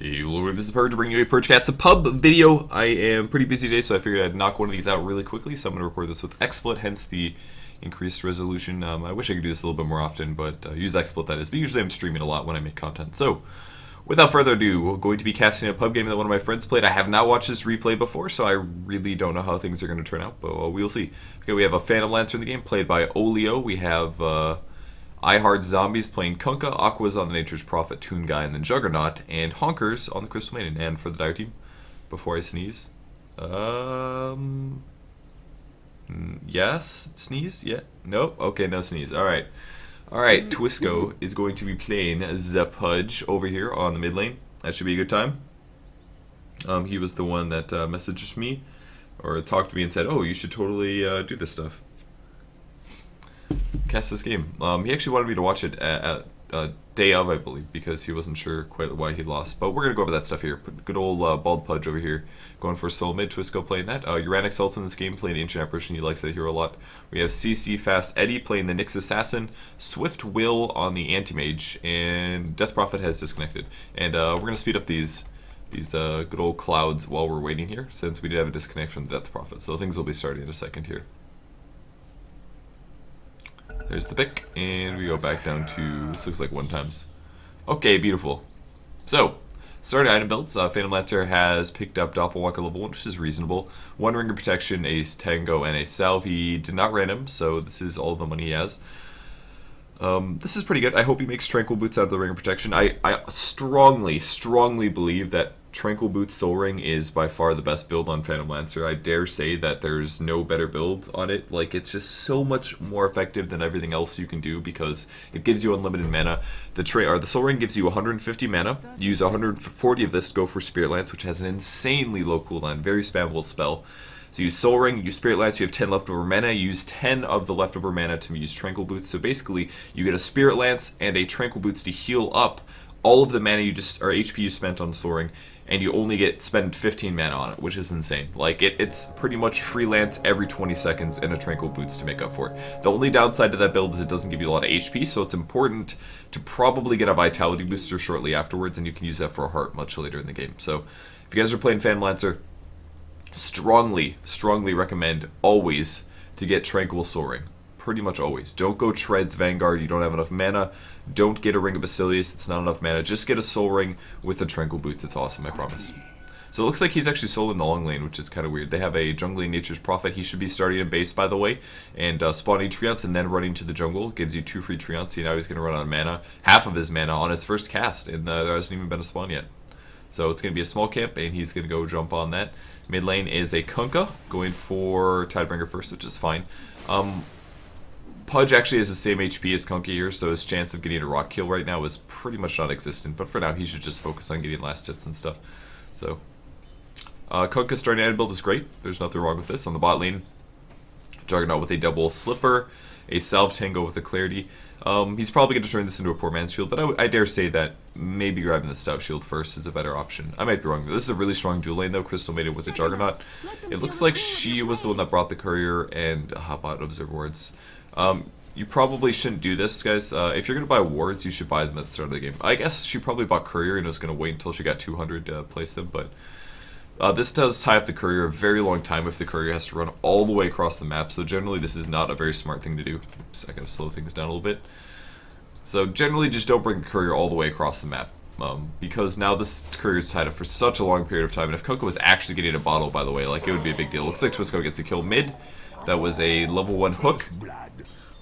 Hello, this is Purge, bringing you a Purge Casts, the pub video. I am pretty busy today, so I figured I'd knock one of these out really quickly, so I'm going to record this with XSplit, hence the increased resolution. I wish I could do this a little bit more often, but use XSplit that is, but usually I'm streaming a lot when I make content. So, without further ado, we're going to be casting a pub game that one of my friends played. I have not watched this replay before, so I really don't know how things are going to turn out, but we'll see. Okay, we have a Phantom Lancer in the game, played by Olio. We have I Heart Zombies playing Kunkka, Aqua's on the Nature's Prophet, Toon Guy, and then Juggernaut, and Honkers on the Crystal Maiden. And for the Dire team, before I sneeze, yes, sneeze, yeah, nope, okay, no sneeze. All right, Twisco is going to be playing Pudge over here on the mid lane. That should be a good time. He was the one that messaged me or talked to me and said, "Oh, you should totally do this stuff." Cast this game. He actually wanted me to watch it at day of, I believe, because he wasn't sure quite why he lost. But we're gonna go over that stuff here. Put good old bald Pudge over here, going for solo mid. Twisco playing that. Uranic also in this game, playing Ancient Apparition. He likes that hero a lot. We have CC Fast Eddie playing the Nyx Assassin. Swift Will on the Anti-Mage, and Death Prophet has disconnected. And we're gonna speed up these good old clouds while we're waiting here, since we did have a disconnect from the Death Prophet. So things will be starting in a second here. There's the pick, and we go back down to, this looks like 1x. Okay, beautiful. So, starting item builds, Phantom Lancer has picked up Doppelwalker level 1, which is reasonable. 1 Ring of Protection, a Tango, and a Salve. He did not random, so this is all the money he has. This is pretty good. I hope he makes Tranquil Boots out of the Ring of Protection. I strongly believe that Tranquil Boots Soul Ring is by far the best build on Phantom Lancer. I dare say that there's no better build on it. Like, it's just so much more effective than everything else you can do because it gives you unlimited mana. The Soul Ring gives you 150 mana. You use 140 of this to go for Spirit Lance, which has an insanely low cooldown, very spammable spell. So you use Soul Ring, you use Spirit Lance, you have 10 leftover mana, you use 10 of the leftover mana to use Tranquil Boots. So basically, you get a Spirit Lance and a Tranquil Boots to heal up all of the mana you just, or HP you spent on Soul Ring, and you only spend 15 mana on it, which is insane. Like, it's pretty much freelance every 20 seconds and a Tranquil Boots to make up for it. The only downside to that build is it doesn't give you a lot of HP, so it's important to probably get a Vitality Booster shortly afterwards, and you can use that for a heart much later in the game. So, if you guys are playing Phantom Lancer, strongly recommend always to get Tranquil Soul Ring. Pretty much always. Don't go Treads Vanguard, you don't have enough mana. Don't get a Ring of Basilius, it's not enough mana. Just get a Soul Ring with a Tranquil Boots, it's awesome, I promise. So it looks like he's actually solo in the long lane, which is kind of weird. They have a Jungling Nature's Prophet. He should be starting in base, by the way, and spawning Treants and then running to the jungle. Gives you 2 free Treants. See, now he's going to run out of mana. Half of his mana on his first cast, and there hasn't even been a spawn yet. So it's going to be a small camp, and he's going to go jump on that. Mid lane is a Kunkka, going for Tidebringer first, which is fine. Pudge actually has the same HP as Kunkka here, so his chance of getting a rock kill right now is pretty much non-existent. But for now, he should just focus on getting last hits and stuff. So, Kunkka's starting item build is great. There's nothing wrong with this. On the bot lane, Juggernaut with a double Slipper, a Salve Tango with a Clarity. He's probably going to turn this into a poor man's shield, but I dare say that maybe grabbing the Stout Shield first is a better option. I might be wrong. This is a really strong dual lane, though. Crystal Maiden with a Juggernaut. It looks like she was the one that brought the Courier and bought Observer Wards. You probably shouldn't do this, guys. If you're going to buy wards, you should buy them at the start of the game. I guess she probably bought Courier and was going to wait until she got 200 to place them, but this does tie up the Courier a very long time if the Courier has to run all the way across the map, so generally this is not a very smart thing to do. Oops, I gotta slow things down a little bit. So generally just don't bring the Courier all the way across the map, because now this Courier is tied up for such a long period of time, and if Kunkka was actually getting a bottle, by the way, like, it would be a big deal. Looks like Twisco gets a kill mid. That was a level 1 hook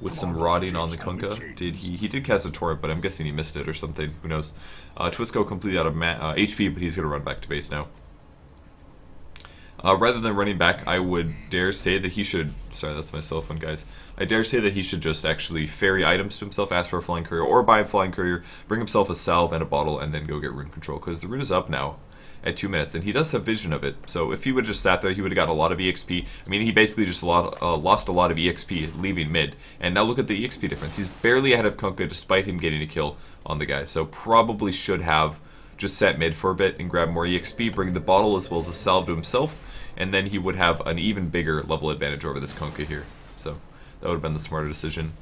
with some rotting on the Kunkka. He did cast a torrent, but I'm guessing he missed it or something. Who knows? Twisco completely out of HP, but he's going to run back to base now. Rather than running back, I would dare say that he should... Sorry, that's my cell phone, guys. I dare say that he should just actually ferry items to himself, ask for a Flying Courier, or buy a Flying Courier, bring himself a Salve and a bottle, and then go get Rune Control, because the rune is up now at 2 minutes, and he does have vision of it. So if he would have just sat there, he would have got a lot of EXP. I mean, he basically just lost a lot of EXP leaving mid. And now look at the EXP difference. He's barely ahead of Kunkka despite him getting a kill on the guy. So probably should have just sat mid for a bit and grabbed more EXP, bring the bottle as well as a Salve to himself, and then he would have an even bigger level advantage over this Kunkka here. So that would have been the smarter decision.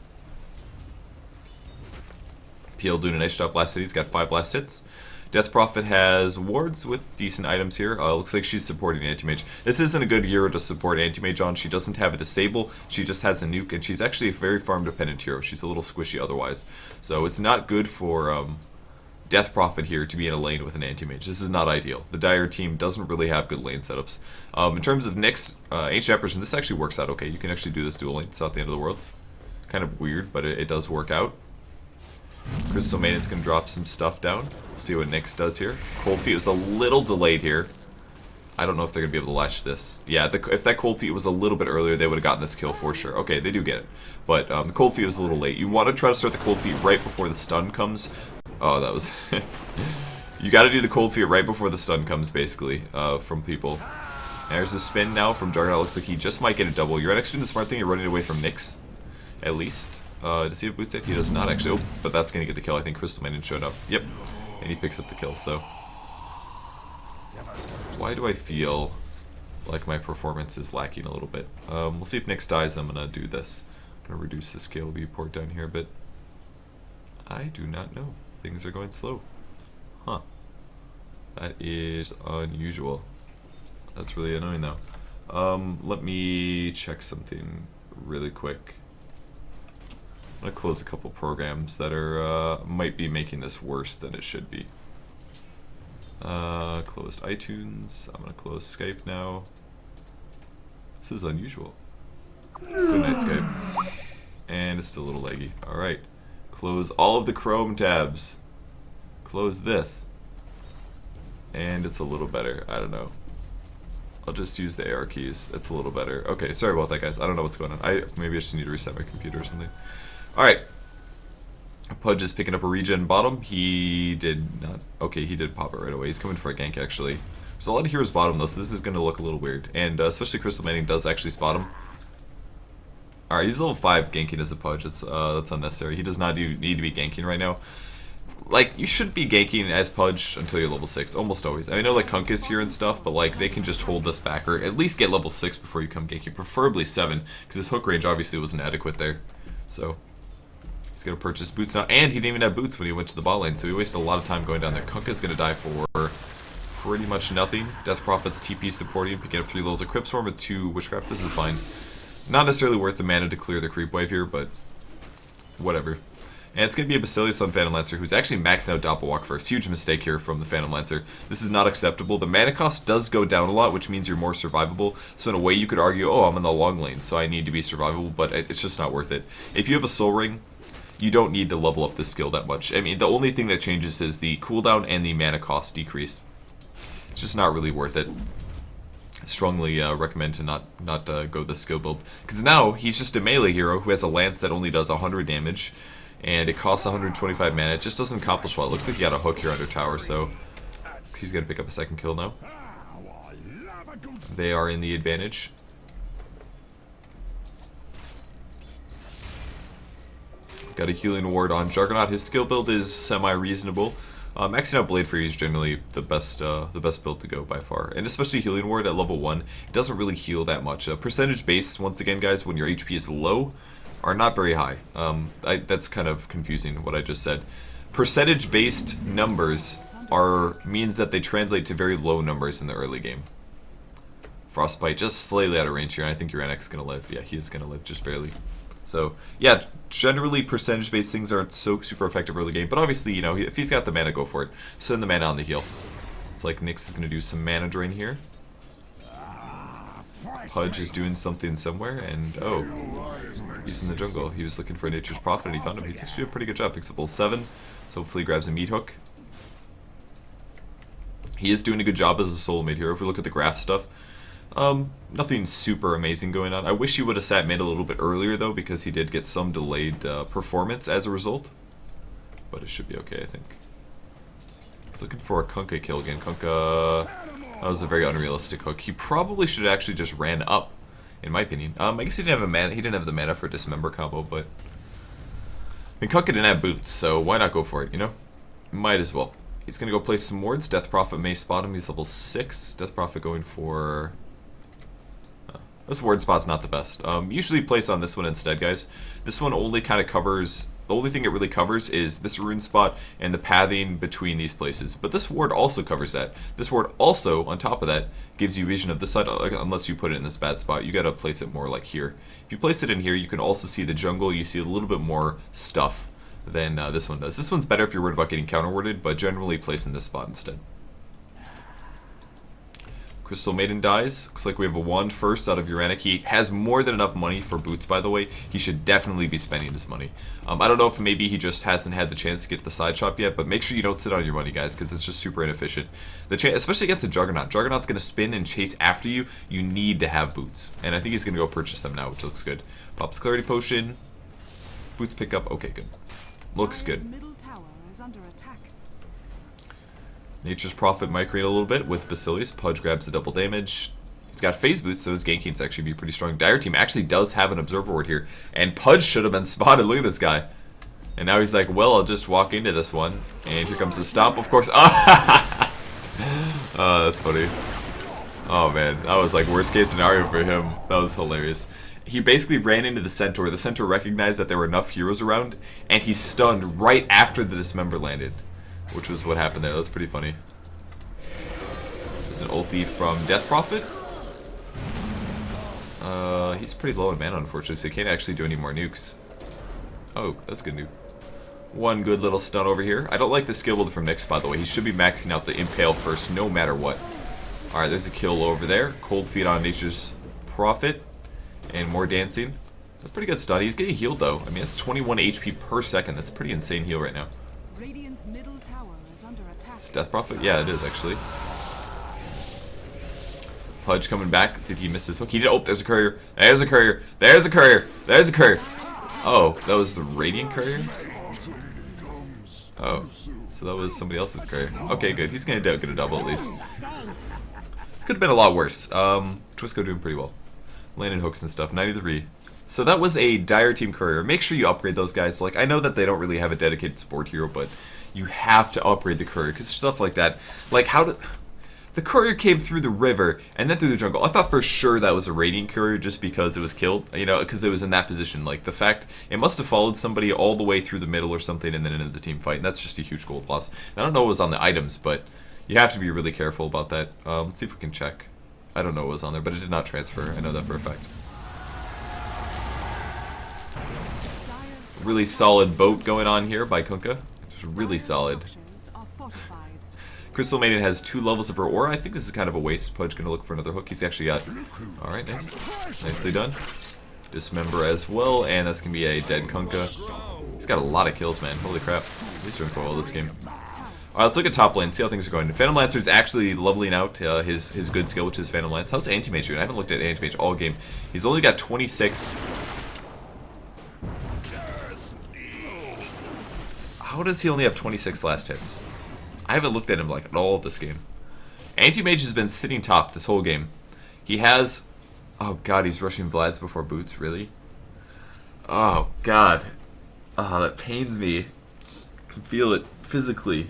PL doing a nice job last hit. He's got 5 last hits. Death Prophet has wards with decent items here. Looks like she's supporting Anti-Mage. This isn't a good hero to support Anti-Mage on. She doesn't have a disable. She just has a nuke, and she's actually a very farm-dependent hero. She's a little squishy otherwise. So it's not good for Death Prophet here to be in a lane with an Anti-Mage. This is not ideal. The Dire team doesn't really have good lane setups. In terms of Nyx, Ancient Apparition, this actually works out okay. You can actually do this dual lane. It's not the end of the world. Kind of weird, but it does work out. Crystal Maiden's going to drop some stuff down. See what Nyx does here. Cold Feet was a little delayed here. I don't know if they're going to be able to latch this. Yeah, if that Cold Feet was a little bit earlier, they would have gotten this kill for sure. Okay, they do get it. But the Cold Feet was a little late. You want to try to start the Cold Feet right before the stun comes. Oh, that was... You got to do the Cold Feet right before the stun comes, basically, from people. There's a spin now from Juggernaut. Looks like he just might get a double. You're actually doing the smart thing. You're running away from Nyx, at least. Does he have boots yet? He does not actually. Oh, but that's going to get the kill. I think Crystal Maiden showed up. Yep. And he picks up the kill, so... Why do I feel like my performance is lacking a little bit? We'll see if Nyx dies. I'm going to do this. I'm going to reduce the scale viewport down here a bit. I do not know. Things are going slow. Huh. That is unusual. That's really annoying, though. Let me check something really quick. I'm going to close a couple programs that are might be making this worse than it should be. Closed iTunes. I'm going to close Skype now. This is unusual. Good night, Skype. And it's still a little laggy. Alright. Close all of the Chrome tabs. Close this. And it's a little better. I don't know. I'll just use the AR keys. It's a little better. Okay, sorry about that, guys. I don't know what's going on. Maybe I just need to reset my computer or something. Alright. Pudge is picking up a regen bottom. He did not... Okay, he did pop it right away. He's coming for a gank, actually. There's a lot of heroes bottom, though, so this is going to look a little weird. And especially Crystal Manning does actually spot him. Alright, he's level 5 ganking as a Pudge. That's unnecessary. He does not need to be ganking right now. Like, you should be ganking as Pudge until you're level 6, almost always. I know, like, Hunk is here and stuff, but, like, they can just hold this back, or at least get level 6 before you come ganking, preferably 7, because his hook range obviously wasn't adequate there. So, he's going to purchase boots now, and he didn't even have boots when he went to the bot lane, so he wasted a lot of time going down there. Kunkka's going to die for pretty much nothing. Death Prophet's TP supporting, picking up 3 levels of Crypt Swarm with 2 Witchcraft. This is fine. Not necessarily worth the mana to clear the creep wave here, but whatever. And it's going to be a Basilius on Phantom Lancer, who's actually maxing out Doppelwalk first. Huge mistake here from the Phantom Lancer. This is not acceptable. The mana cost does go down a lot, which means you're more survivable. So in a way you could argue, oh, I'm in the long lane, so I need to be survivable, but it's just not worth it. If you have a Soul Ring, you don't need to level up this skill that much. I mean, the only thing that changes is the cooldown and the mana cost decrease. It's just not really worth it. I strongly recommend to not go this skill build. Because now, he's just a melee hero who has a lance that only does 100 damage. And it costs 125 mana. It just doesn't accomplish well. It looks like he got a hook here under tower, so he's going to pick up a second kill now. They are in the advantage. Got a healing ward on Juggernaut. His skill build is semi-reasonable. Maxing out Blade Fury is generally the best build to go by far. And especially healing ward at level 1, it doesn't really heal that much. Percentage base, once again guys, when your HP is low, are not very high. That's kind of confusing what I just said. Percentage-based numbers means that they translate to very low numbers in the early game. Frostbite just slightly out of range here, and I think Uranic's gonna live. Yeah, he is gonna live just barely. So yeah, generally percentage-based things aren't so super effective early game, but obviously, you know, if he's got the mana, go for it. Send the mana on the heal. It's like Nyx is gonna do some mana drain here. Pudge is doing something somewhere, and oh, he's in the jungle. He was looking for Nature's Prophet, and he found him. He's actually doing a pretty good job. Picks up level 7, so hopefully he grabs a meat hook. He is doing a good job as a solo mid hero. If we look at the graph stuff, nothing super amazing going on. I wish he would have sat mid a little bit earlier, though, because he did get some delayed performance as a result. But it should be okay, I think. He's looking for a Kunkka kill again. Kunkka... That was a very unrealistic hook. He probably should have actually just ran up, in my opinion. I guess he didn't have a mana. He didn't have the mana for a Dismember combo, but I mean, Kunkka didn't have boots, so why not go for it? You know, might as well. He's gonna go play some wards. Death Prophet may spot him. He's level 6. Death Prophet going for this ward spot's not the best. Usually place on this one instead, guys. This one only kind of covers The only thing it really covers is this rune spot and the pathing between these places. But this ward also covers that. This ward also, on top of that, gives you vision of this side, unless you put it in this bad spot. You gotta place it more like here. If you place it in here, you can also see the jungle. You see a little bit more stuff than this one does. This one's better if you're worried about getting counter-warded, but generally place in this spot instead. Crystal Maiden dies. Looks like we have a wand first out of Uranic. He has more than enough money for boots, by the way. He should definitely be spending his money. I don't know if maybe he just hasn't had the chance to get to the side shop yet, but make sure you don't sit on your money, guys, because it's just super inefficient. Especially against a Juggernaut. Juggernaut's going to spin and chase after you. You need to have boots. And I think he's going to go purchase them now, which looks good. Pops Clarity Potion. Boots pick up. Okay, good. Looks good. Nature's Prophet might create a little bit with Basilius. Pudge grabs the double damage. He's got phase boots, so his Genkin's actually be pretty strong. Dire Team actually does have an Observer Ward here, and Pudge should have been spotted. Look at this guy. And now he's like, well, I'll just walk into this one. And here comes the stomp, of course. Oh, that's funny. Oh, man. That was like worst case scenario for him. That was hilarious. He basically ran into the Centaur. The Centaur recognized that there were enough heroes around, and he stunned right after the Dismember landed. Which was what happened there. That was pretty funny. There's an ulti from Death Prophet. He's pretty low in mana, unfortunately, so he can't actually do any more nukes. Oh, that's a good nuke. One good little stun over here. I don't like the skill build from Nyx, by the way. He should be maxing out the Impale first, no matter what. Alright, there's a kill over there. Cold Feet on Nature's Prophet. And more dancing. A pretty good stun. He's getting healed, though. I mean, that's 21 HP per second. That's a pretty insane heal right now. It's Death Prophet? Yeah, it is, actually. Pudge coming back. Did he miss his hook? He did. Oh, there's a courier. There's a courier. There's a courier. There's a courier. Oh, that was the Radiant courier? Oh, so that was somebody else's courier. Okay, good. He's going to get a double at least. Could have been a lot worse. Twisco doing pretty well. Landing hooks and stuff. 93. So that was a Dire Team courier. Make sure you upgrade those guys. Like, I know that they don't really have a dedicated support hero, but you have to upgrade the courier because stuff like that. Like, how did the courier came through the river and then through the jungle? I thought for sure that was a Radiant courier just because it was killed, you know, because it was in that position. Like, the fact it must have followed somebody all the way through the middle or something and then into the team fight. And that's just a huge gold loss. I don't know what was on the items, but you have to be really careful about that. Let's see if we can check. I don't know what was on there, but it did not transfer. I know that for a fact. Really solid boat going on here by Kunkka. It's really solid. Crystal Maiden has 2 levels of her aura. I think this is kind of a waste. Pudge gonna look for another hook. He's actually got. Alright, nice. Nicely done. Dismember as well, and that's gonna be a dead Kunkka. He's got a lot of kills, man. Holy crap. He's doing quite well this game. Alright, let's look at top lane, see how things are going. Phantom Lancer is actually leveling out his good skill, which is Phantom Lance. How's Anti-Mage doing? I haven't looked at Anti-Mage all game. He's only got 26. How does he only have 26 last hits? I haven't looked at him like at all this game. Anti-Mage has been sitting top this whole game. He has... Oh god, he's rushing Vlad's before boots, really? Oh god. Oh, that pains me. I can feel it physically.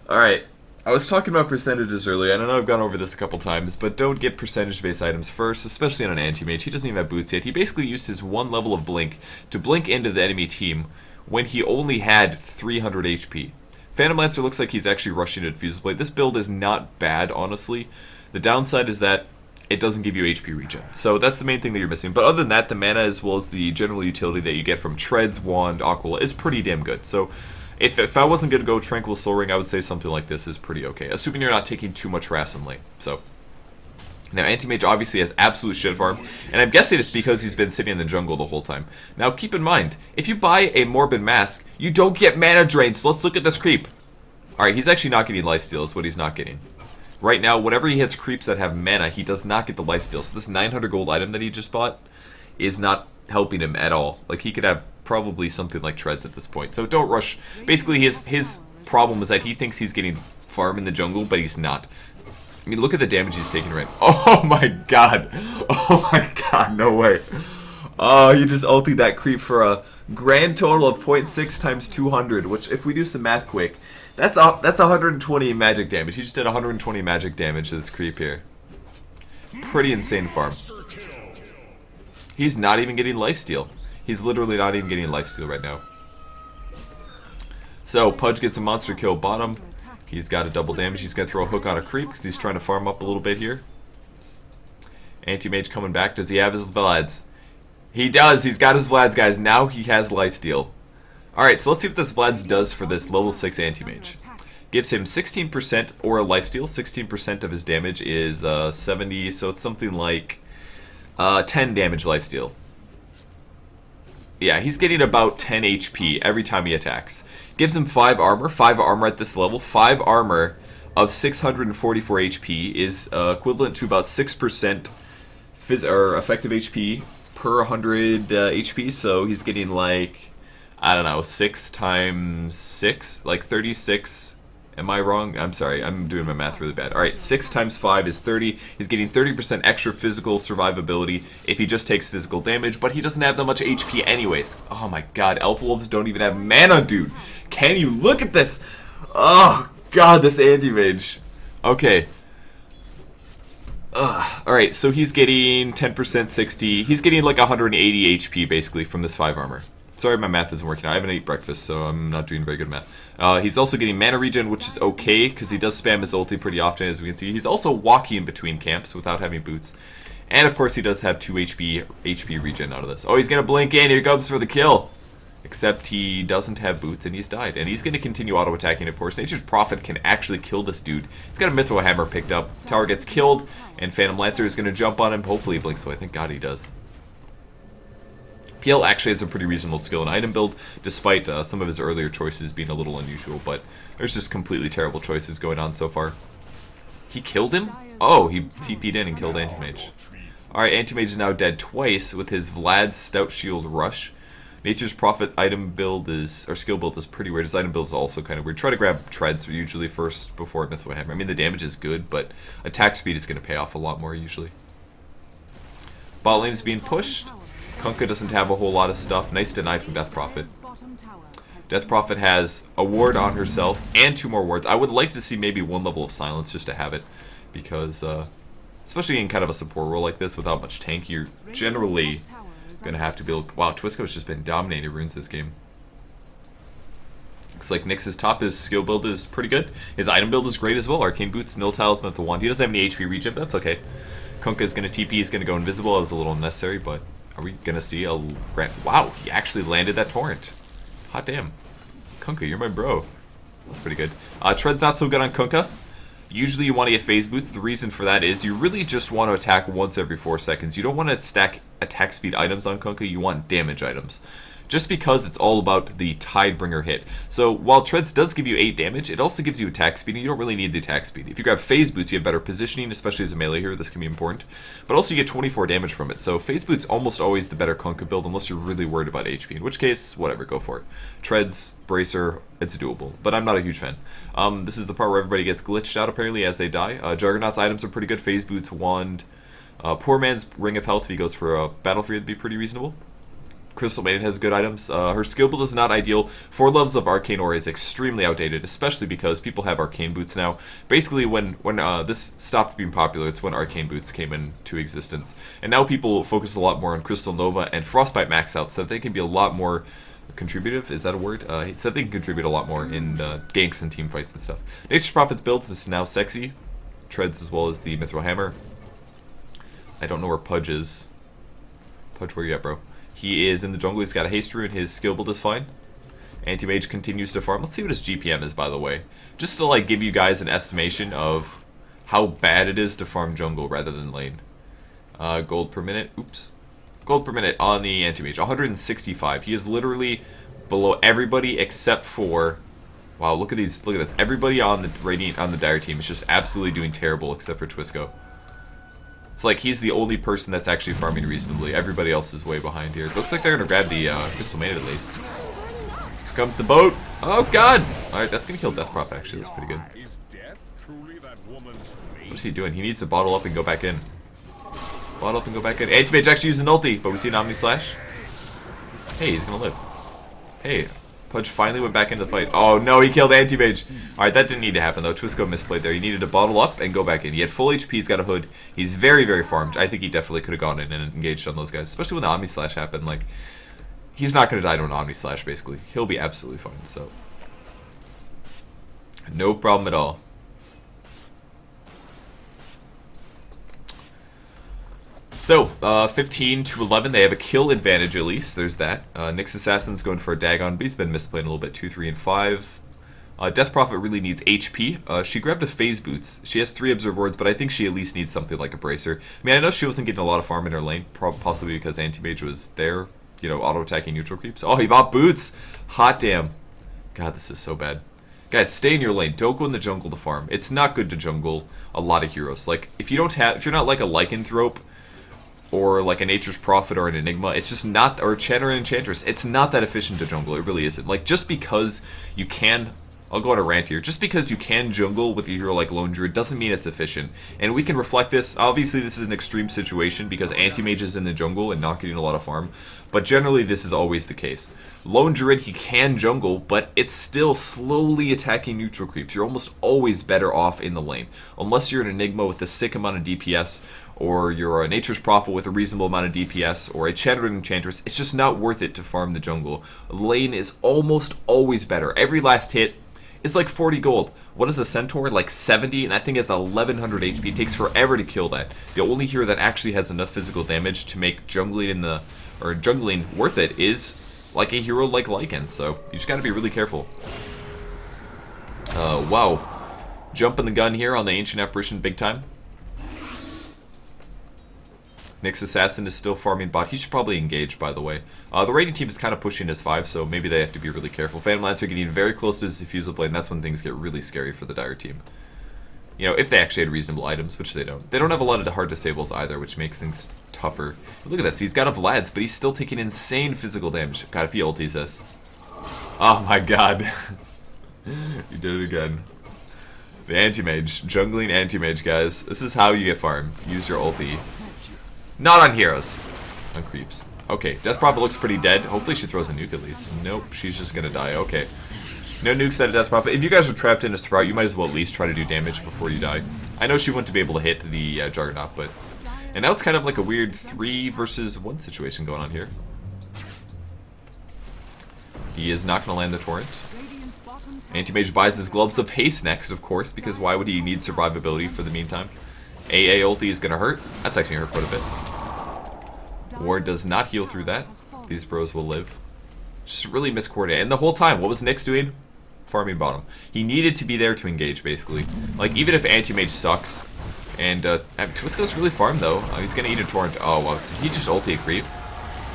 Alright, I was talking about percentages earlier, and I know I've gone over this a couple times, but don't get percentage-based items first, especially on an Anti-Mage. He doesn't even have boots yet. He basically used his 1 level of Blink to blink into the enemy team when he only had 300 HP. Phantom Lancer looks like he's actually rushing to Diffusal Blade. This build is not bad, honestly. The downside is that it doesn't give you HP regen. So that's the main thing that you're missing. But other than that, the mana as well as the general utility that you get from Treads, Wand, Aquila is pretty damn good. So if I wasn't going to go Tranquil Soul Ring, I would say something like this is pretty okay. Assuming you're not taking too much harass in lane. So now, Anti-Mage obviously has absolute shit farm, and I'm guessing it's because he's been sitting in the jungle the whole time. Now, keep in mind, if you buy a Morbid Mask, you don't get mana drain, so let's look at this creep. Alright, he's actually not getting lifesteal is what he's not getting. Right now, whenever he hits creeps that have mana, he does not get the lifesteal. So this 900 gold item that he just bought is not helping him at all. Like, he could have probably something like Treads at this point. So don't rush. Basically, his problem is that he thinks he's getting farm in the jungle, but he's not. I mean, look at the damage he's taking right now. Oh my god. Oh my god, no way. Oh, you just ultied that creep for a grand total of 0.6 times 200, which if we do some math quick, that's 120 magic damage. He just did 120 magic damage to this creep here. Pretty insane farm. He's not even getting lifesteal. He's literally not even getting lifesteal right now. So, Pudge gets a monster kill bottom. He's got a double damage. He's going to throw a hook on a creep because he's trying to farm up a little bit here. Anti-Mage coming back. Does he have his Vlads? He does. He's got his Vlads, guys. Now he has lifesteal. Alright, so let's see what this Vlads does for this level 6 Anti-Mage. Gives him 16% or a lifesteal. 16% of his damage is 70, so it's something like 10 damage lifesteal. Yeah, he's getting about 10 HP every time he attacks. Gives him 5 armor. 5 armor at this level. 5 armor of 644 HP is equivalent to about 6% effective HP per 100 HP. So he's getting like, I don't know, 6 times 6, like 36. Am I wrong? I'm sorry, I'm doing my math really bad. Alright, 6 times 5 is 30. He's getting 30% extra physical survivability if he just takes physical damage, but he doesn't have that much HP anyways. Oh my god, Elf Wolves don't even have mana, dude. Can you look at this? Oh god, this Anti-Mage. Okay. Alright, so he's getting 10%, 60. He's getting like 180 HP basically from this 5 armor. Sorry, my math isn't working out. I haven't ate breakfast, so I'm not doing very good math. He's also getting mana regen, which is okay, because he does spam his ulti pretty often, as we can see. He's also walking between camps without having boots. And, of course, he does have 2 HP regen out of this. Oh, he's going to blink in. Here comes for the kill. Except he doesn't have boots, and he's died. And he's going to continue auto-attacking, of course. Nature's Prophet can actually kill this dude. He's got a Mithril Hammer picked up. Tower gets killed, and Phantom Lancer is going to jump on him. Hopefully he blinks away. Thank God he does. PL actually has a pretty reasonable skill and item build, despite some of his earlier choices being a little unusual, but there's just completely terrible choices going on so far. He killed him? Oh, he TP'd in and killed Anti-Mage. Alright, Anti-Mage is now dead twice with his Vlad's Stout Shield Rush. Nature's Prophet item build is, or skill build is pretty weird. His item build is also kind of weird. Try to grab Treads usually first before Mithril Hammer. I mean, the damage is good, but attack speed is going to pay off a lot more usually. Bot lane is being pushed. Kunkka doesn't have a whole lot of stuff. Nice deny from Death Prophet. Death Prophet has a ward on herself and 2 more wards. I would like to see maybe 1 level of silence just to have it, because especially in kind of a support role like this without much tank, you're generally going to have to build... Wow, Twisco's just been dominating runes this game. Looks like Nyx's his skill build is pretty good. His item build is great as well. Arcane Boots, Nil Talisman with the wand. He doesn't have any HP regen, but that's okay. Kunkka is going to TP, he's going to go invisible. That was a little unnecessary, but... Are we going to see a... Wow, he actually landed that torrent. Hot damn. Kunkka, you're my bro. That's pretty good. Tread's not so good on Kunkka. Usually you want to get phase boots. The reason for that is you really just want to attack once every 4 seconds. You don't want to stack attack speed items on Kunkka. You want damage items. Just because it's all about the Tidebringer hit. So while Treads does give you 8 damage, it also gives you attack speed, and you don't really need the attack speed. If you grab Phase Boots, you have better positioning, especially as a melee hero. This can be important. But also you get 24 damage from it. So Phase Boots almost always the better Kunkka build, unless you're really worried about HP. In which case, whatever, go for it. Treads, Bracer, it's doable. But I'm not a huge fan. This is the part where everybody gets glitched out, apparently, as they die. Juggernaut's items are pretty good. Phase Boots, Wand. Poor Man's Ring of Health, if he goes for a Battle Fury, would be pretty reasonable. Crystal Maiden has good items. Her skill build is not ideal. 4 levels of Arcane Aura is extremely outdated, especially because people have Arcane Boots now. Basically, when this stopped being popular, it's when Arcane Boots came into existence. And now people focus a lot more on Crystal Nova and Frostbite max outs, so that they can be a lot more contributive. Is that a word? So that they can contribute a lot more in ganks and team fights and stuff. Nature's Prophet's build is now sexy. Treads as well as the Mithril Hammer. I don't know where Pudge is. Pudge, where you at, bro? He is in the jungle. He's got a haste rune. His skill build is fine. Anti-Mage continues to farm. Let's see what his GPM is, by the way. Just to like give you guys an estimation of how bad it is to farm jungle rather than lane. Gold per minute. Oops. Gold per minute on the Anti-Mage. 165. He is literally below everybody except for... Wow, look at these. Look at this. Everybody on the Radiant, on the Dire team is just absolutely doing terrible except for Twisco. It's like he's the only person that's actually farming reasonably. Everybody else is way behind here. It looks like they're going to grab the Crystal Maiden at least. Here comes the boat. Oh, God. Alright, that's going to kill Death Prophet, actually. That's pretty good. What is he doing? He needs to bottle up and go back in. Bottle up and go back in. Anti-Mage actually using ulti, but we see an Omni Slash. Hey, he's going to live. Hey, Pudge finally went back into the fight. Oh, no, he killed Anti-Mage. Alright, that didn't need to happen, though. Twisco misplayed there. He needed to bottle up and go back in. He had full HP. He's got a hood. He's very, very farmed. I think he definitely could have gone in and engaged on those guys, especially when the Omni Slash happened. Like, he's not going to die to an Omni Slash, basically. He'll be absolutely fine, so. No problem at all. So, 15 to 11, they have a kill advantage at least, there's that. Nyx Assassin's going for a Dagon, but he's been misplaying a little bit, 2, 3, and 5. Death Prophet really needs HP. She grabbed a Phase Boots. She has 3 Observe Wards, but I think she at least needs something like a Bracer. I mean, I know she wasn't getting a lot of farm in her lane, possibly because Anti-Mage was there, you know, auto-attacking neutral creeps. Oh, he bought Boots! Hot damn. God, this is so bad. Guys, stay in your lane. Don't go in the jungle to farm. It's not good to jungle a lot of heroes. Like, if you're not like a Lycanthrope, or like a Nature's Prophet or an Enigma, it's just not, or Chanter and Enchantress, it's not that efficient to jungle, it really isn't. Like, just because you can, I'll go on a rant here, just because you can jungle with a hero like Lone Druid doesn't mean it's efficient. And we can reflect this, obviously this is an extreme situation because Anti-Mage is in the jungle and not getting a lot of farm, but generally this is always the case. Lone Druid, he can jungle, but it's still slowly attacking neutral creeps. You're almost always better off in the lane. Unless you're an Enigma with a sick amount of DPS, or you're a Nature's Prophet with a reasonable amount of DPS, or a Chanter and Enchantress, it's just not worth it to farm the jungle. Lane is almost always better. Every last hit is like 40 gold. What is a Centaur? Like 70, and I think it's 1100 HP. It takes forever to kill that. The only hero that actually has enough physical damage to make jungling worth it is like a hero like Lycan, so you just gotta be really careful. Wow. Jumping the gun here on the Ancient Apparition big time. Nyx Assassin is still farming bot. He should probably engage, by the way. The raiding team is kind of pushing his 5, so maybe they have to be really careful. Phantom Lancer getting very close to his Diffusal Blade, and that's when things get really scary for the Dire team. You know, if they actually had reasonable items, which they don't. They don't have a lot of hard disables either, which makes things tougher. But look at this. He's got a Vlad's, but he's still taking insane physical damage. God, if he ultis this. Oh my god. He did it again. The Anti-Mage. Jungling Anti-Mage, guys. This is how you get farm. Use your ulti. Not on heroes. On creeps. Okay, Death Prophet looks pretty dead. Hopefully she throws a nuke at least. Nope, she's just gonna die. Okay. No nukes at a Death Prophet. If you guys are trapped in a Sprout, you might as well at least try to do damage before you die. I know she wouldn't be able to hit the Juggernaut, but... And now it's kind of like a weird 3 versus 1 situation going on here. He is not gonna land the Torrent. Anti-Mage buys his Gloves of Haste next, of course, because why would he need survivability for the meantime? AA ulti is gonna hurt. That's actually gonna hurt quite a bit. Ward does not heal through that. These bros will live. Just really miscoordinated. And the whole time, what was Nyx doing? Farming bottom. He needed to be there to engage, basically. Like, even if Anti-Mage sucks, and Twisco's really farmed, though. He's gonna eat a Torrent. Oh, well, did he just ulti a creep?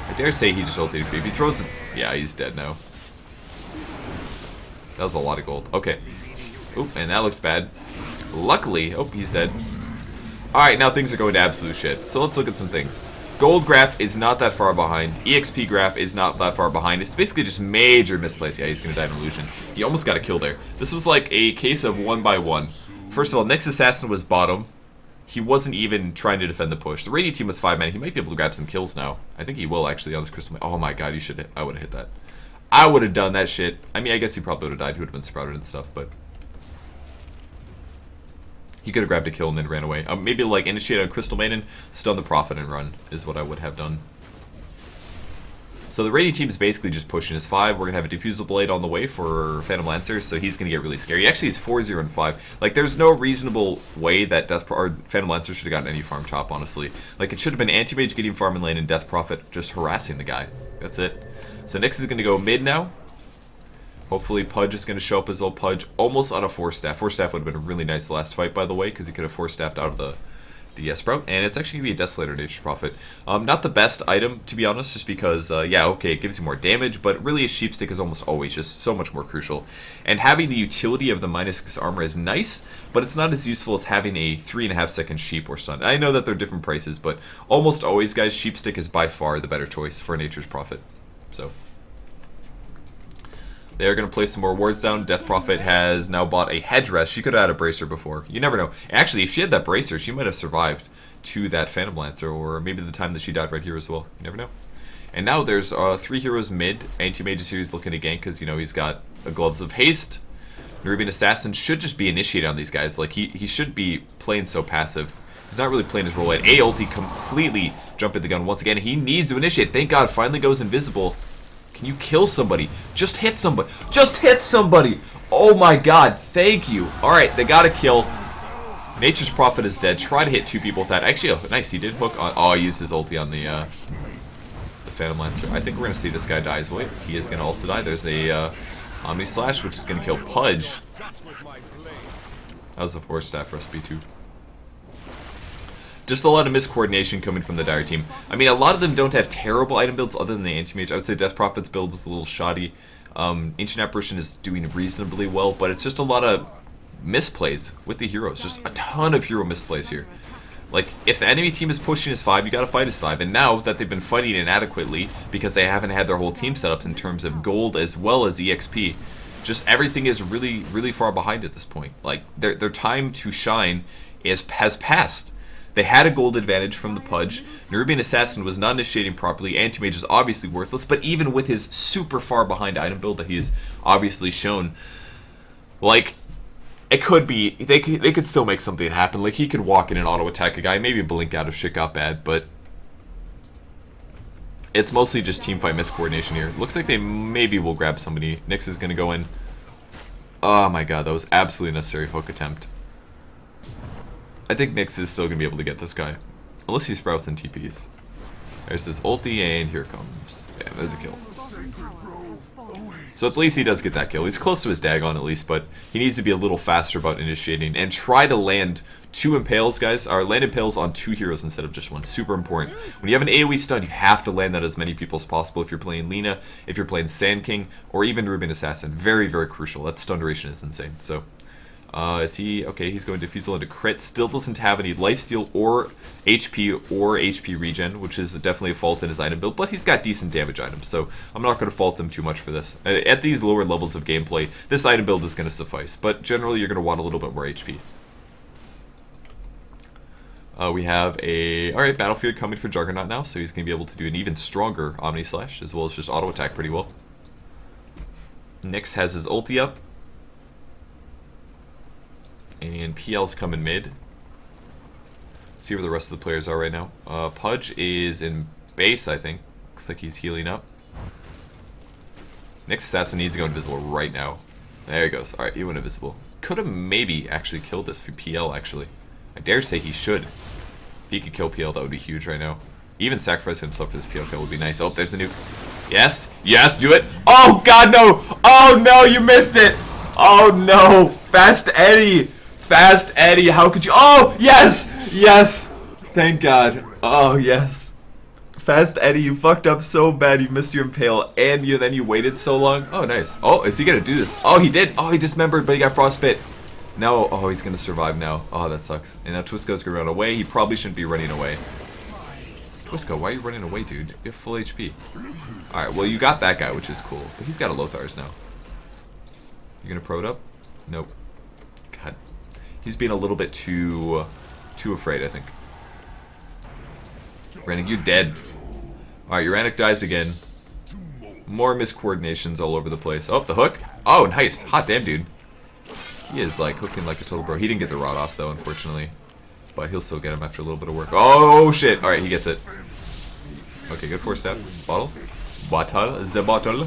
I dare say he just ulti a creep. He throws... Yeah, he's dead now. That was a lot of gold. Okay. Oop, and that looks bad. Luckily... Oh, he's dead. Alright, now things are going to absolute shit. So let's look at some things. Gold graph is not that far behind. EXP graph is not that far behind. It's basically just major misplays. Yeah, he's going to die in illusion. He almost got a kill there. This was like a case of 1 by 1. First of all, Nyx Assassin was bottom. He wasn't even trying to defend the push. The Radiant team was 5-man. He might be able to grab some kills now. I think he will actually on this Crystal. Oh my god, I would have hit that. I would have done that shit. I mean, I guess he probably would have died. He would have been sprouted and stuff, but... He could have grabbed a kill and then ran away. Maybe like initiate on Crystal Maiden, stun the Prophet and run is what I would have done. So the Radiant team is basically just pushing his 5. We're going to have a Diffusal Blade on the way for Phantom Lancer, so he's going to get really scary. Actually, he's 4-0 and 5. Like, there's no reasonable way that Phantom Lancer should have gotten any farm top, honestly. Like, it should have been Anti-Mage getting farm in lane and Death Prophet just harassing the guy. That's it. So Nyx is going to go mid now. Hopefully Pudge is going to show up as old Pudge almost on a 4-staff. 4-staff would have been really nice last fight, by the way, because he could have 4-staffed out of the Sprout. And it's actually going to be a Desolator Nature's Prophet. Not the best item, to be honest, just because, yeah, okay, it gives you more damage, but really a Sheep Stick is almost always just so much more crucial. And having the utility of the -6 armor is nice, but it's not as useful as having a 3.5-second Sheep or Stun. I know that they're different prices, but almost always, guys, Sheep Stick is by far the better choice for Nature's Prophet. So... They're going to place some more wards down. Death Prophet has now bought a headdress. She could have had a bracer before. You never know. Actually, if she had that bracer, she might have survived to that Phantom Lancer, or maybe the time that she died right here as well. You never know. And now there's 3 heroes mid. Anti-Mage is here. He's looking to gank because, you know, he's got the Gloves of Haste. Nerubian Assassin should just be initiated on these guys. Like, he should be playing so passive. He's not really playing his role yet. A ulti completely jumping the gun once again. He needs to initiate. Thank God, finally goes invisible. Can you kill somebody? Just hit somebody. Just hit somebody! Oh my god, thank you. Alright, they got a kill. Nature's Prophet is dead. Try to hit 2 people with that. Actually, oh, nice, he did hook on. Oh, he used his ulti on the Phantom Lancer. I think we're going to see this guy die as well. He is going to also die. There's a Omni Slash, which is going to kill Pudge. That was a 4-staff recipe, too. Just a lot of miscoordination coming from the Dire team. I mean, a lot of them don't have terrible item builds other than the Anti-Mage. I would say Death Prophet's build is a little shoddy. Ancient Apparition is doing reasonably well, but it's just a lot of misplays with the heroes. Just a ton of hero misplays here. Like, if the enemy team is pushing his 5, you gotta fight his 5. And now that they've been fighting inadequately, because they haven't had their whole team set up in terms of gold as well as EXP, just everything is really, really far behind at this point. Like, their time to shine has passed. They had a gold advantage from the Pudge. Nerubian Assassin was not initiating properly. Anti-Mage is obviously worthless, but even with his super far behind item build that he's obviously shown, like, it could be, they could still make something happen. Like, he could walk in and auto-attack a guy, maybe blink out if shit got bad, but it's mostly just teamfight miscoordination here. Looks like they maybe will grab somebody. Nyx is going to go in. Oh my god, that was absolutely necessary hook attempt. I think Nyx is still going to be able to get this guy. Unless he sprouts and TPs. There's his ulti, and here it comes. Yeah, there's a kill. So at least he does get that kill. He's close to his Dagon at least, but he needs to be a little faster about initiating. And try to land 2 impales, guys. Or land impales on 2 heroes instead of just 1. Super important. When you have an AoE stun, you have to land that as many people as possible. If you're playing Lina, if you're playing Sand King, or even Nerubian Assassin. Very, very crucial. That stun duration is insane. So... is he... Okay, he's going Diffusal into crit. Still doesn't have any lifesteal or HP regen, which is definitely a fault in his item build, but he's got decent damage items, so I'm not going to fault him too much for this. At these lower levels of gameplay, this item build is going to suffice, but generally you're going to want a little bit more HP. We have a... Alright, Battlefield coming for Juggernaut now, so he's going to be able to do an even stronger Omni Slash, as well as just auto-attack pretty well. Nyx has his ulti up. And PL's coming mid. See where the rest of the players are right now. Pudge is in base, I think. Looks like he's healing up. Nyx Assassin needs to go invisible right now. There he goes. Alright, he went invisible. Could have maybe actually killed this for PL, actually. I dare say he should. If he could kill PL, that would be huge right now. Even sacrifice himself for this PL kill would be nice. Oh, there's a nuke. Yes! Yes, do it! Oh, God, no! Oh, no, you missed it! Oh, no! Fast Eddie! Fast Eddie, how could you? Oh, yes! Yes! Thank God. Oh, yes. Fast Eddie, you fucked up so bad. You missed your impale, and then you waited so long. Oh, nice. Oh, is he gonna do this? Oh, he did. Oh, he dismembered, but he got frostbit. No. Oh, he's gonna survive now. Oh, that sucks. And now Twisco's gonna run away. He probably shouldn't be running away. Twisco, why are you running away, dude? You have full HP. Alright, well, you got that guy, which is cool. But he's got a Lothar's now. You gonna pro it up? Nope. God. He's being a little bit too afraid, I think. Uranic, you're dead. Alright, Uranic dies again. More miscoordinations all over the place. Oh, the hook. Oh, nice. Hot damn, dude. He is, like, hooking like a total bro. He didn't get the rod off, though, unfortunately. But he'll still get him after a little bit of work. Oh, shit. Alright, he gets it. Okay, good 4-step. Bottle. Bottle. The bottle.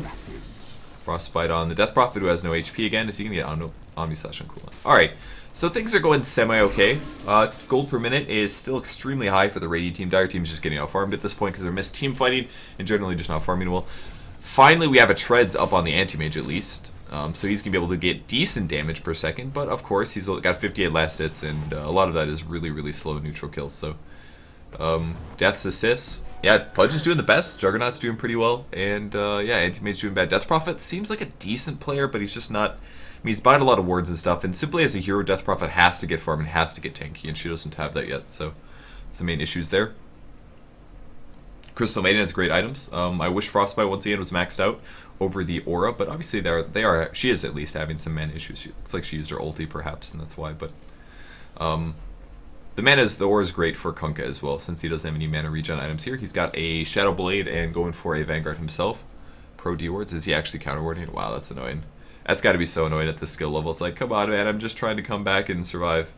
Frostbite on the Death Prophet, who has no HP again. Is he going to get Omni Slash on cooldown? Alright. So things are going semi-okay. Gold per minute is still extremely high for the Radiant team. Dire team is just getting out-farmed at this point because they're missed team fighting and generally just not farming well. Finally, we have a Treads up on the Anti-Mage at least. So he's going to be able to get decent damage per second. But of course, he's got 58 last hits and a lot of that is really, really slow neutral kills. So Death's assists. Yeah, Pudge is doing the best. Juggernaut's doing pretty well. And yeah, Anti-Mage doing bad. Death Prophet seems like a decent player, but he's just not... I mean, he's buying a lot of wards and stuff, and simply as a hero, Death Prophet has to get farm and has to get tanky, and she doesn't have that yet, so that's the main issues there. Crystal Maiden has great items. I wish Frostbite once again was maxed out over the Aura, but obviously she is at least having some mana issues. She looks like she used her ulti perhaps, and that's why, but the Aura is great for Kunkka as well, since he doesn't have any mana regen items here. He's got a Shadow Blade and going for a Vanguard himself. Pro D wards. Is he actually counter warding? Wow, that's annoying. That's got to be so annoying at this skill level. It's like, come on, man, I'm just trying to come back and survive.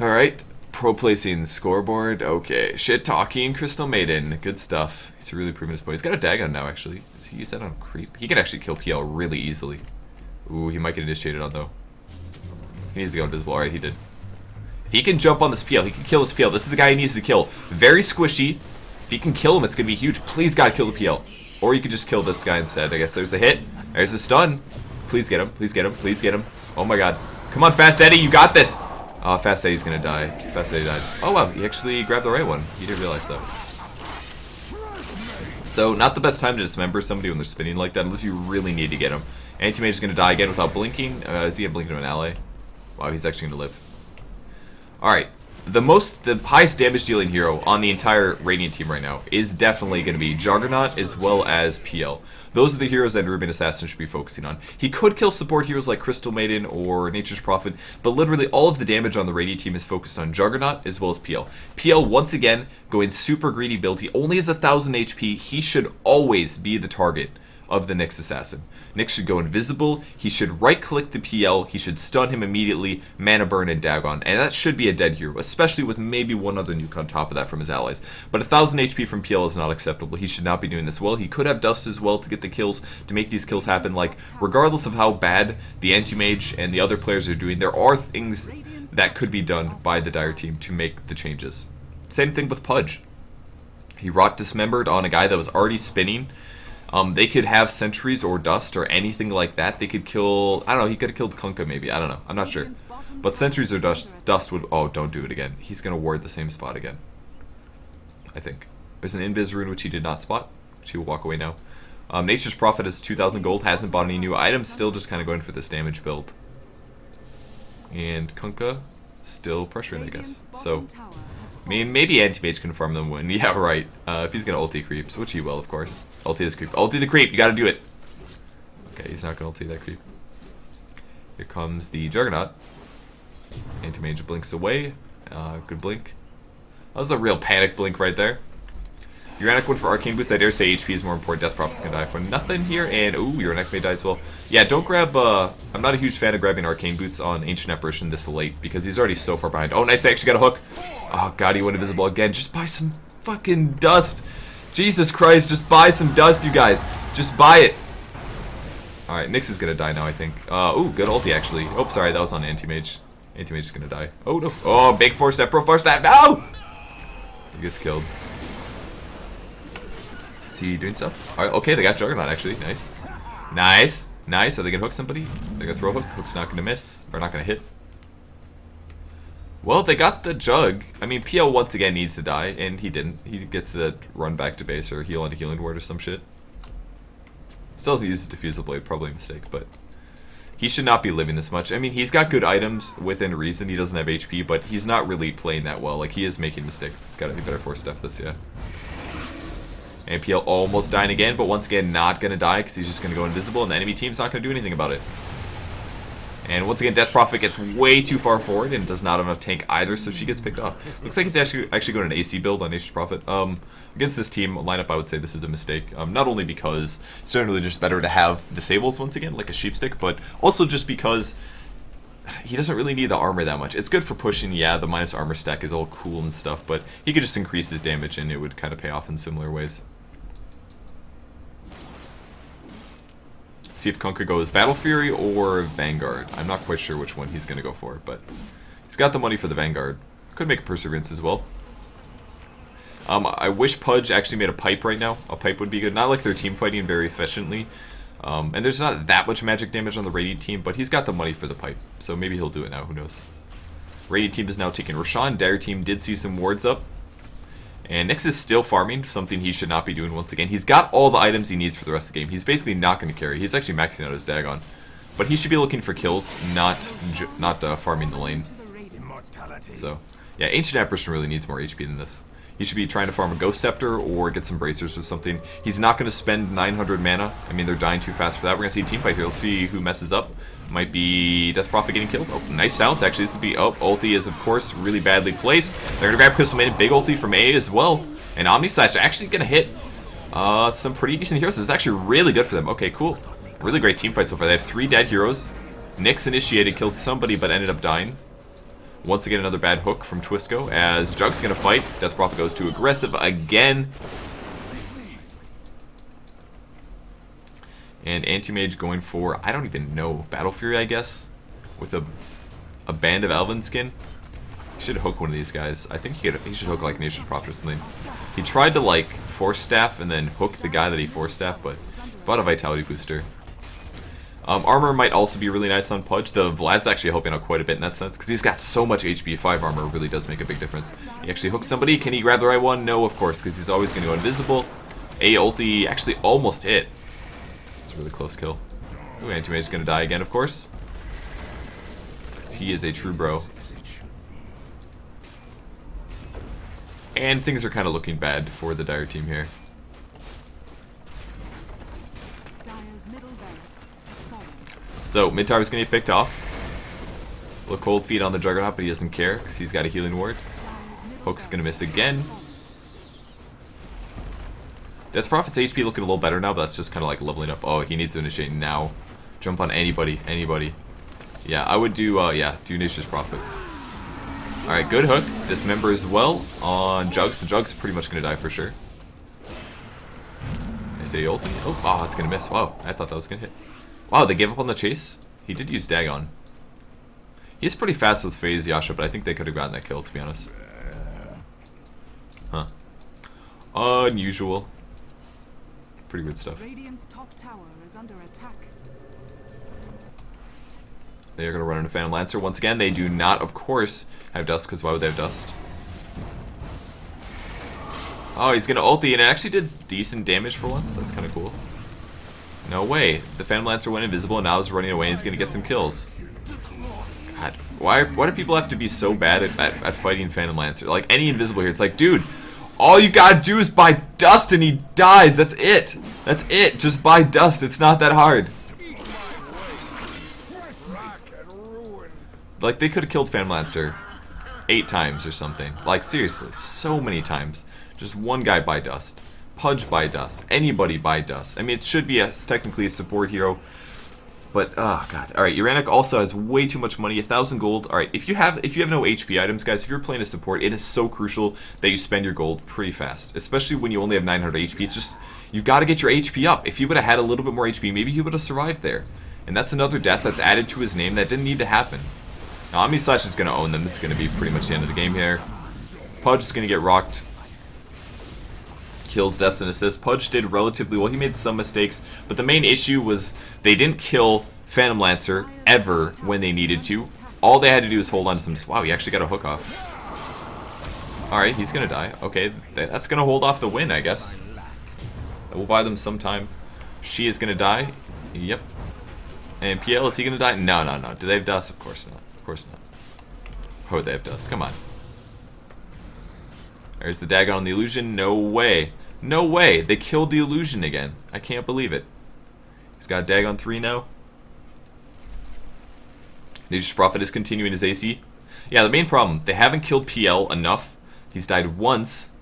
Alright, pro placing scoreboard. Okay. Shit talking Crystal Maiden. Good stuff. He's really proving his point. He's got a Dagon now, actually. Does he use that on creep? He can actually kill PL really easily. Ooh, he might get initiated on, though. He needs to go invisible. Alright, he did. If he can jump on this PL, he can kill this PL. This is the guy he needs to kill. Very squishy. If he can kill him, it's going to be huge. Please, God, kill the PL. Or you could just kill this guy instead. I guess there's the hit. There's the stun. Please get him. Please get him. Please get him. Oh, my God. Come on, Fast Eddie. You got this. Oh, Fast Eddie's going to die. Fast Eddie died. Oh, wow. He actually grabbed the right one. He didn't realize that. So, not the best time to dismember somebody when they're spinning like that, unless you really need to get him. Anti-Mage is going to die again without blinking. Is he going to blink to an ally? Wow, he's actually going to live. Alright. The highest damage dealing hero on the entire Radiant team right now is definitely going to be Juggernaut as well as PL. Those are the heroes that Ruben Assassin should be focusing on. He could kill support heroes like Crystal Maiden or Nature's Prophet, but literally all of the damage on the Radiant team is focused on Juggernaut as well as PL. PL, once again, going super greedy build. He only has 1,000 HP. He should always be the target of the Nyx Assassin. Nyx should go invisible, he should right-click the PL, he should stun him immediately, mana burn and Dagon, and that should be a dead hero, especially with maybe one other nuke on top of that from his allies. But 1,000 HP from PL is not acceptable. He should not be doing this well. He could have Dust as well to get the kills, to make these kills happen. Like, regardless of how bad the Anti-Mage and the other players are doing, there are things that could be done by the Dire team to make the changes. Same thing with Pudge. He rock dismembered on a guy that was already spinning. They could have sentries or dust or anything like that. They could kill, I don't know, he could have killed Kunkka maybe, I don't know, I'm not sure. But sentries or dust would, oh, don't do it again. He's going to ward the same spot again, I think. There's an Invis rune which he did not spot, which he will walk away now. Nature's Prophet is 2,000 gold, hasn't bought any new items, still just kind of going for this damage build. And Kunkka, still pressuring, I guess. So, I mean, maybe Anti-Mage can farm them win. Yeah, right. If he's going to ulti creeps, which he will, of course. Ulti this creep. Ulti the creep. You got to do it. Okay, he's not going to ulti that creep. Here comes the Juggernaut. Anti-Mage blinks away. Good blink. That was a real panic blink right there. Uranic went for Arcane Boots. I dare say HP is more important. Death Prophet's going to die for nothing here. And, ooh, Uranic may die as well. Yeah, don't grab, I'm not a huge fan of grabbing Arcane Boots on Ancient Apparition this late, because he's already so far behind. Oh, nice. I actually got a hook. Oh, God, he went invisible again. Just buy some fucking dust. Jesus Christ, just buy some dust, you guys. Just buy it. Alright, Nyx is going to die now, I think. Ooh, good ulti, actually. Oh, sorry, that was on Anti-Mage. Anti-Mage is going to die. Oh, no. Oh, big force step, pro force step. No! He gets killed. Is he doing stuff? Alright, okay, they got Juggernaut, actually. Nice. Nice. Nice. Are they going to hook somebody? They're going to throw a hook. Hook's not going to miss. Or not going to hit. Well, they got the Jug. I mean, PL once again needs to die, and he didn't. He gets to run back to base or heal on a healing ward or some shit. Still doesn't use his Diffusal Blade, probably a mistake, but he should not be living this much. I mean, he's got good items within reason. He doesn't have HP, but he's not really playing that well. Like, he is making mistakes. He's got to be better for stuff this, yeah. And PL almost dying again, but once again not going to die because he's just going to go invisible, and the enemy team's not going to do anything about it. And once again, Death Prophet gets way too far forward and does not have enough tank either, so she gets picked off. Looks like he's actually going an AC build on Nature's Prophet. Against this team lineup, I would say this is a mistake. Not only because it's generally just better to have disables once again, like a Sheepstick, but also just because he doesn't really need the armor that much. It's good for pushing, yeah, the minus armor stack is all cool and stuff, but he could just increase his damage and it would kind of pay off in similar ways. See if Kunkka goes Battle Fury or Vanguard. I'm not quite sure which one he's going to go for, but he's got the money for the Vanguard. Could make a Perseverance as well. I wish Pudge actually made a pipe right now. A pipe would be good. Not like they're team fighting very efficiently. And there's not that much magic damage on the Radiant team, but he's got the money for the pipe. So maybe he'll do it now, who knows. Radiant team is now taking Roshan. Dire team did see some wards up. And Nyx is still farming, something he should not be doing once again. He's got all the items he needs for the rest of the game. He's basically not going to carry. He's actually maxing out his Dagon. But he should be looking for kills, not farming the lane. So, yeah, Ancient Apparition really needs more HP than this. He should be trying to farm a Ghost Scepter or get some Bracers or something. He's not going to spend 900 mana. I mean, they're dying too fast for that. We're going to see a team fight here. Let's see who messes up. Might be Death Prophet getting killed. Oh, nice sounds, actually. This would be... Oh, ulti is, of course, really badly placed. They're going to grab Crystal Maiden. Big ulti from A as well. And Omni Slash actually going to hit some pretty decent heroes. This is actually really good for them. Okay, cool. Really great team fight so far. They have 3 dead heroes. Nyx initiated, killed somebody, but ended up dying. Once again, another bad hook from Twisco as Jug's going to fight. Death Prophet goes to aggressive again. And Anti-Mage going for, I don't even know, Battle Fury, I guess? With a band of Elven skin? He should hook one of these guys. I think he should hook like Nature's Prophet or something. He tried to like Force Staff and then hook the guy that he Force Staff, but bought a Vitality Booster. Armor might also be really nice on Pudge. The Vlad's actually helping out quite a bit in that sense, because he's got so much HP. 5 armor really does make a big difference. He actually hooks somebody. Can he grab the right one? No, of course, because he's always going to go invisible. A ulti actually almost hit. It's a really close kill. Ooh, Anti-Mage is going to die again, of course. Because he is a true bro. And things are kind of looking bad for the Dire team here. So, mid tower is going to get picked off. Look, cold feet on the Juggernaut, but he doesn't care because he's got a healing ward. Hook's going to miss again. Death Prophet's HP looking a little better now, but that's just kind of like leveling up. Oh, he needs to initiate now. Jump on anybody, anybody. Yeah, I would do, do Nature's Prophet. Alright, good hook. Dismember as well on Jug, so Jug's pretty much going to die for sure. I say ulti. Oh, it's going to miss. Wow, I thought that was going to hit. Wow, they gave up on the chase? He did use Dagon. He's pretty fast with Phase Yasha, but I think they could have gotten that kill, to be honest. Huh. Unusual. Pretty weird stuff. Radiant's top tower is under attack. They're going to run into Phantom Lancer. Once again, they do not, of course, have Dust, because why would they have Dust? Oh, he's going to ulti, and it actually did decent damage for once. That's kind of cool. No way. The Phantom Lancer went invisible and now is running away and he's going to get some kills. God, why do people have to be so bad at fighting Phantom Lancer? Like, any invisible here, it's like, dude, all you gotta do is buy Dust and he dies. That's it. That's it. Just buy Dust. It's not that hard. Like, they could have killed Phantom Lancer 8 times or something. Like, seriously, so many times. Just one guy buy Dust. Pudge by Dust. Anybody by Dust. I mean, it should be technically a support hero. But, oh god. Alright, Uranic also has way too much money. 1,000 gold. Alright, if you have no HP items, guys, if you're playing a support, it is so crucial that you spend your gold pretty fast. Especially when you only have 900 HP. It's just, you gotta get your HP up. If he would have had a little bit more HP, maybe he would have survived there. And that's another death that's added to his name that didn't need to happen. Now, Omni Slash is gonna own them. This is gonna be pretty much the end of the game here. Pudge is gonna get rocked. Kills, deaths, and assists. Pudge did relatively well. He made some mistakes, but the main issue was they didn't kill Phantom Lancer ever when they needed to. All they had to do was hold on to some. Wow, he actually got a hook off. Alright, he's gonna die. Okay, that's gonna hold off the win, I guess. We'll buy them some time. She is gonna die. Yep. And PL, is he gonna die? No, no, no. Do they have Dust? Of course not. Of course not. Oh, they have Dust. Come on. There's the Dagon on the Illusion. No way. No way. They killed the Illusion again. I can't believe it. He's got Dagon 3 now. Nature's Prophet is continuing his AC. Yeah, the main problem, they haven't killed PL enough. He's died once.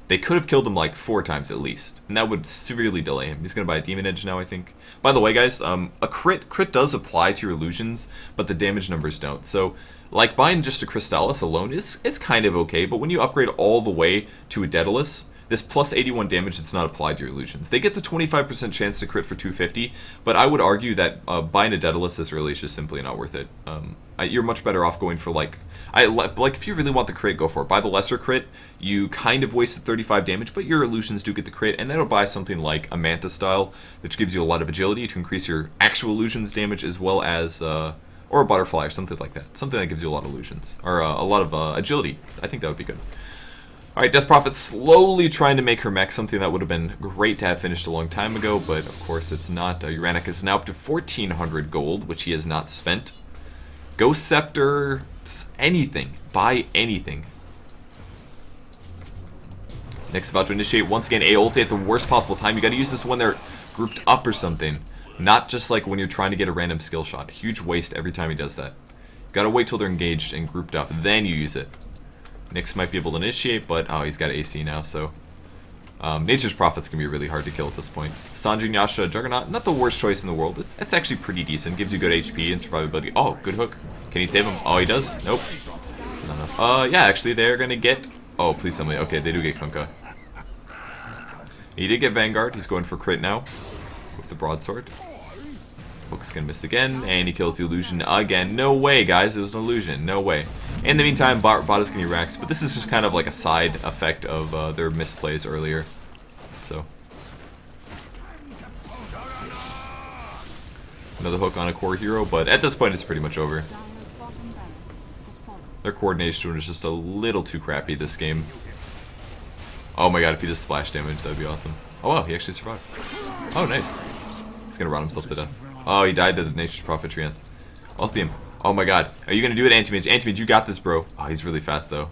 They could have killed him like 4 times at least. And that would severely delay him. He's going to buy a Demon Edge now, I think. By the way, guys, a crit does apply to your illusions, but the damage numbers don't. So, like, buying just a Crystallis alone is kind of okay, but when you upgrade all the way to a Daedalus, this plus 81 damage that's not applied to your illusions. They get the 25% chance to crit for 250, but I would argue that buying a Daedalus this early is just simply not worth it. You're much better off going for, like if you really want the crit, go for it. Buy the lesser crit. You kind of wasted 35 damage, but your illusions do get the crit, and that'll buy something like a Manta style, which gives you a lot of agility to increase your actual illusions damage, as well as, or a Butterfly or something like that. Something that gives you a lot of illusions, or a lot of agility. I think that would be good. Alright, Death Prophet slowly trying to make her mech, something that would have been great to have finished a long time ago, but of course it's not. Uranic is now up to 1,400 gold, which he has not spent. Ghost Scepter, anything. Buy anything. Next, about to initiate once again a ulti at the worst possible time. You gotta use this when they're grouped up or something. Not just like when you're trying to get a random skill shot. Huge waste every time he does that. You gotta wait till they're engaged and grouped up, then you use it. Nyx might be able to initiate, but oh, he's got AC now, so Nature's Prophet's going to be really hard to kill at this point. Sanjin, Yasha, Juggernaut, not the worst choice in the world. It's actually pretty decent. Gives you good HP and survivability. Oh, good hook. Can he save him? Oh, he does? Nope. Not enough. Yeah, actually, they're going to get... Oh, please tell me. Okay, they do get Kunkka. He did get Vanguard. He's going for crit now with the broadsword. Hook's going to miss again, and he kills the illusion again. No way, guys. It was an illusion. No way. In the meantime, Bot is going to be Rex, but this is just kind of like a side effect of their misplays earlier. So. Another hook on a core hero, but at this point it's pretty much over. Their coordination is just a little too crappy this game. Oh my god, if he does splash damage, that would be awesome. Oh wow, he actually survived. Oh, nice. He's going to rot himself to death. Oh, he died to the Nature's Prophet Treants. Ulti him. Oh my god. Are you going to do it, Anti-Mage? Anti-Mage, you got this, bro. Oh, he's really fast, though.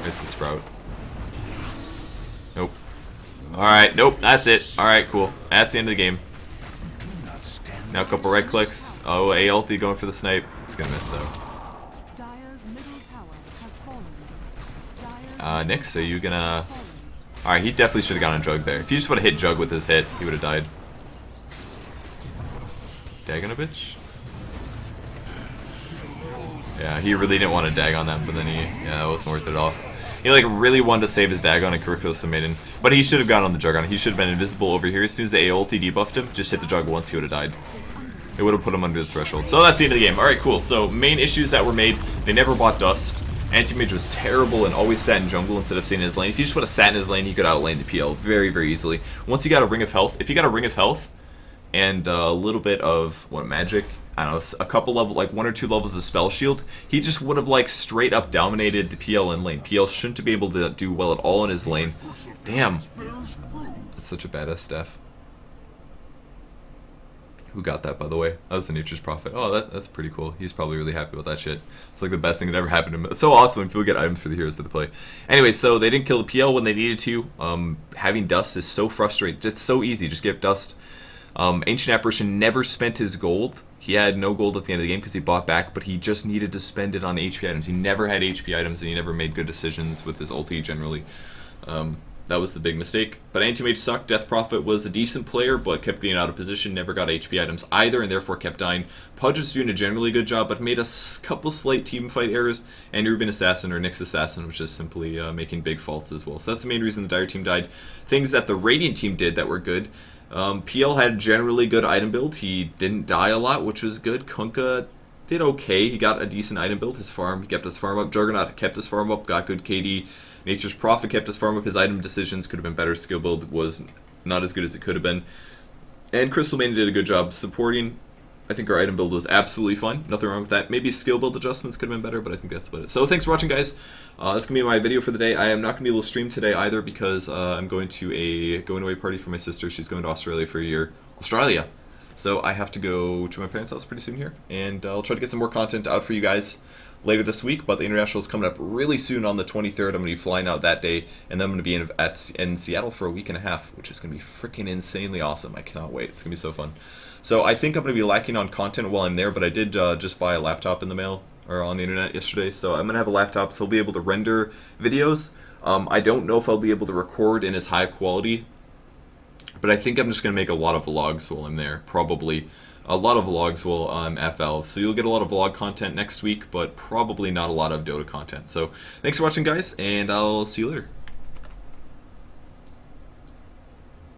Missed the Sprout. Nope. Alright, nope, that's it. Alright, cool. That's the end of the game. Now a couple right clicks. Oh, A ulti going for the snipe. It's going to miss, though. Nick, so you going to... Alright, he definitely should have gotten a Jug there. If he just would have hit Jug with his hit, he would have died. Dag on a bitch? Yeah, he really didn't want to dag on that, but then yeah, that wasn't worth it at all. He like really wanted to save his Dagon and Kurikos Maiden, but he should have gone on the Juggernaut. He should have been invisible over here. As soon as the A ulti debuffed him, just hit the Jug once, he would have died. It would have put him under the threshold. So that's the end of the game. Alright, cool. So main issues that were made, they never bought Dust. Anti-Mage was terrible and always sat in jungle instead of staying in his lane. If he just would have sat in his lane, he could outlane the PL very, very easily. Once he got a Ring of Health, if he got a Ring of Health and a little bit of, what, magic? I don't know, a couple level, like 1 or 2 levels of Spell Shield, he just would have like straight up dominated the PL in lane. PL shouldn't be able to do well at all in his lane. Damn. That's such a badass staff. Who got that, by the way? That was the Nature's Prophet. Oh, that's pretty cool. He's probably really happy with that shit. It's like the best thing that ever happened to him. It's so awesome when people get items for the heroes that they play. Anyway, so they didn't kill the PL when they needed to. Having Dust is so frustrating. It's so easy. Just get Dust. Ancient Apparition never spent his gold. He had no gold at the end of the game because he bought back, but he just needed to spend it on HP items. He never had HP items, and he never made good decisions with his ulti generally. That was the big mistake. But Anti-Mage sucked. Death Prophet was a decent player, but kept getting out of position, never got HP items either, and therefore kept dying. Pudge was doing a generally good job, but made a couple slight team fight errors, and Ruben Assassin, or Nyx Assassin, was just simply making big faults as well. So that's the main reason the Dire team died. Things that the Radiant team did that were good. PL had generally good item build. He didn't die a lot, which was good. Kunkka did okay. He got a decent item build. His farm, he kept his farm up. Juggernaut kept his farm up, got good KD. Nature's Prophet kept his farm up. His item decisions could have been better. Skill build was not as good as it could have been. And Crystal Maiden did a good job supporting. I think our item build was absolutely fun. Nothing wrong with that. Maybe skill build adjustments could have been better, but I think that's about it. So thanks for watching, guys. That's going to be my video for the day. I am not going to be able to stream today either because I'm going to a going-away party for my sister. She's going to Australia for a year. Australia! So I have to go to my parents' house pretty soon here. And I'll try to get some more content out for you guys later this week, but the International is coming up really soon on the 23rd. I'm going to be flying out that day, and then I'm going to be in Seattle for a week and a half, which is going to be freaking insanely awesome. I cannot wait. It's going to be so fun. So I think I'm going to be lacking on content while I'm there, but I did just buy a laptop in the mail, or on the internet yesterday, so I'm going to have a laptop, so I'll be able to render videos. I don't know if I'll be able to record in as high quality, but I think I'm just going to make a lot of vlogs while I'm there, probably. A lot of vlogs while I'm FL, so you'll get a lot of vlog content next week, but probably not a lot of Dota content. So thanks for watching, guys, and I'll see you later.